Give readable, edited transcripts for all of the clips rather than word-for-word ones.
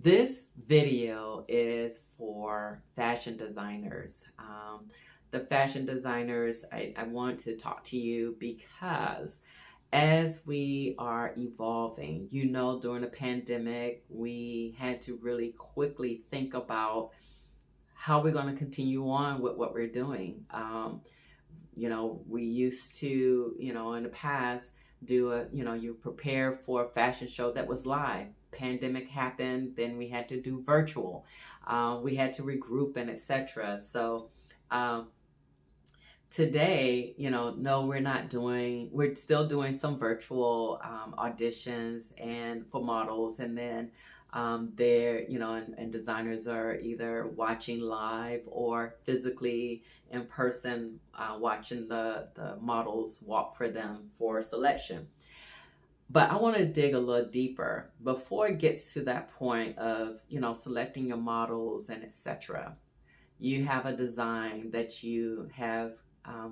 This video is for fashion designers. The fashion designers, I want to talk to you because as we are evolving, during the pandemic, we had to really quickly think about how we're going to continue on with what we're doing. We used to, in the past, do you prepare for a fashion show that was live. Pandemic happened, then we had to do virtual. We had to regroup and etc. So um, today, no, we're still doing some virtual auditions and for models, and then and designers are either watching live or physically in person, watching the models walk for them for selection. But I want to dig a little deeper before it gets to that point of, selecting your models and etc. You have a design that you have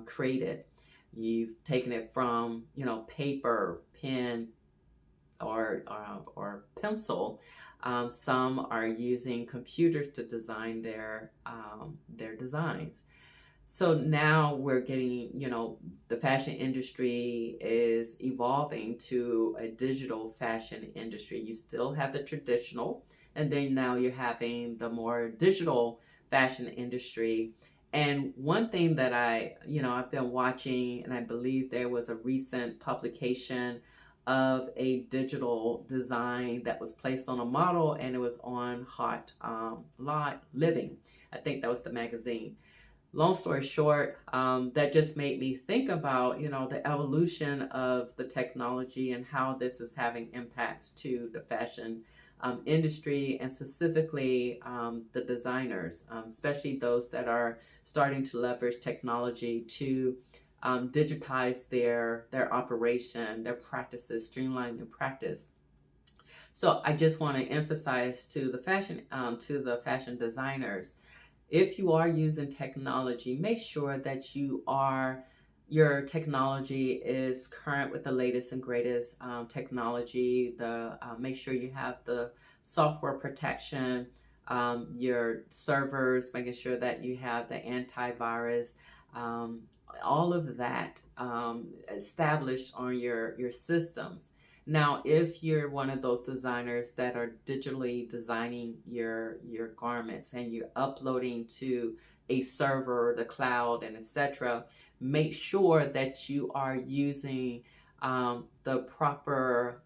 created. You've taken it from, paper, pen, or pencil. Some are using computers to design their designs. So now we're getting, the fashion industry is evolving to a digital fashion industry. You still have the traditional, and then now you're having the more digital fashion industry. And one thing that I've been watching, and I believe there was a recent publication of a digital design that was placed on a model, and it was on Hot Lot Living. I think that was the magazine. Long story short, that just made me think about, the evolution of the technology and how this is having impacts to the fashion industry, and specifically the designers, especially those that are starting to leverage technology to digitize their operation, their practices, streamline their practice. So I just want to emphasize to the fashion designers, if you are using technology, make sure that your technology is current with the latest and greatest technology. Make sure you have the software protection, your servers, making sure that you have the antivirus, um, all of that established on your systems. Now, if you're one of those designers that are digitally designing your garments and you're uploading to a server, the cloud, and etc., make sure that you are using the proper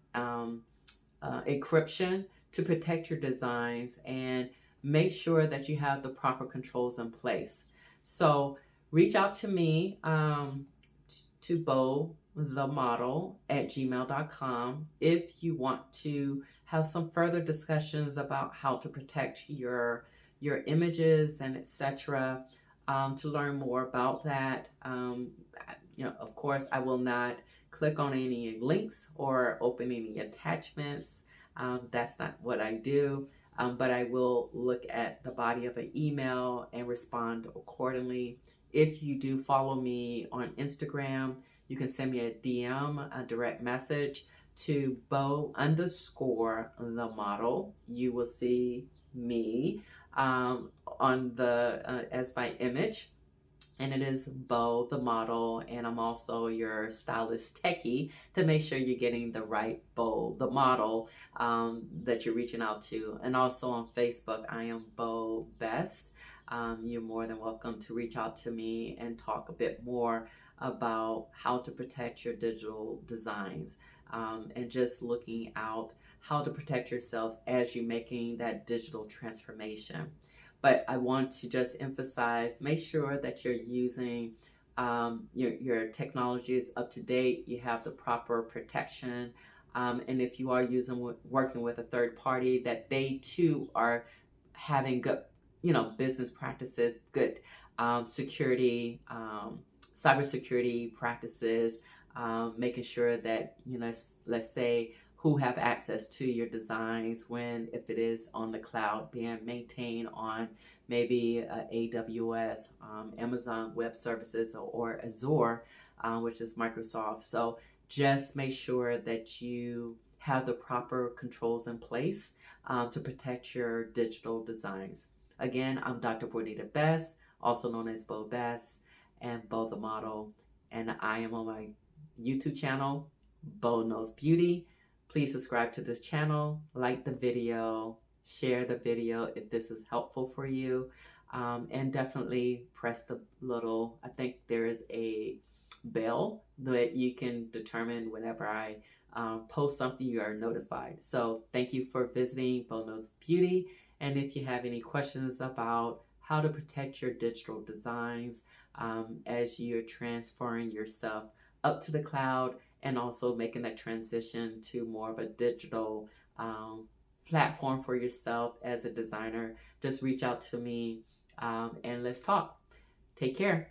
encryption to protect your designs, and make sure that you have the proper controls in place. So reach out to me, to Bo the model at gmail.com, if you want to have some further discussions about how to protect your images and etc. To learn more about that, of course, I will not click on any links or open any attachments. That's not what I do. But I will look at the body of an email and respond accordingly. If you do follow me on Instagram, you can send me a DM, a direct message, to Bo underscore the model. You will see me on as my image, and it is Bo the model, and I'm also your stylist techie to make sure you're getting the right Bo the model that you're reaching out to. And also on Facebook, I am Bo Best. You're more than welcome to reach out to me and talk a bit more about how to protect your digital designs, and just looking out how to protect yourselves as you're making that digital transformation. But I want to just emphasize, make sure that you're using your technology is up to date, you have the proper protection, and if you are working with a third party, that they too are having good, business practices, good security, cybersecurity practices, making sure that, let's say, who have access to your designs, when, if it is on the cloud, being maintained on maybe AWS, Amazon Web Services, or Azure, which is Microsoft. So just make sure that you have the proper controls in place, to protect your digital designs. Again, I'm Dr. Bonita Best, also known as Bo Best and Bo the Model, and I am on my YouTube channel, Bo Knows Beauty. Please subscribe to this channel, like the video, share the video if this is helpful for you, and definitely press the little, I think there is a bell that you can determine whenever I post something, you are notified. So thank you for visiting Bo Knows Beauty. And if you have any questions about how to protect your digital designs as you're transferring yourself up to the cloud and also making that transition to more of a digital platform for yourself as a designer, just reach out to me and let's talk. Take care.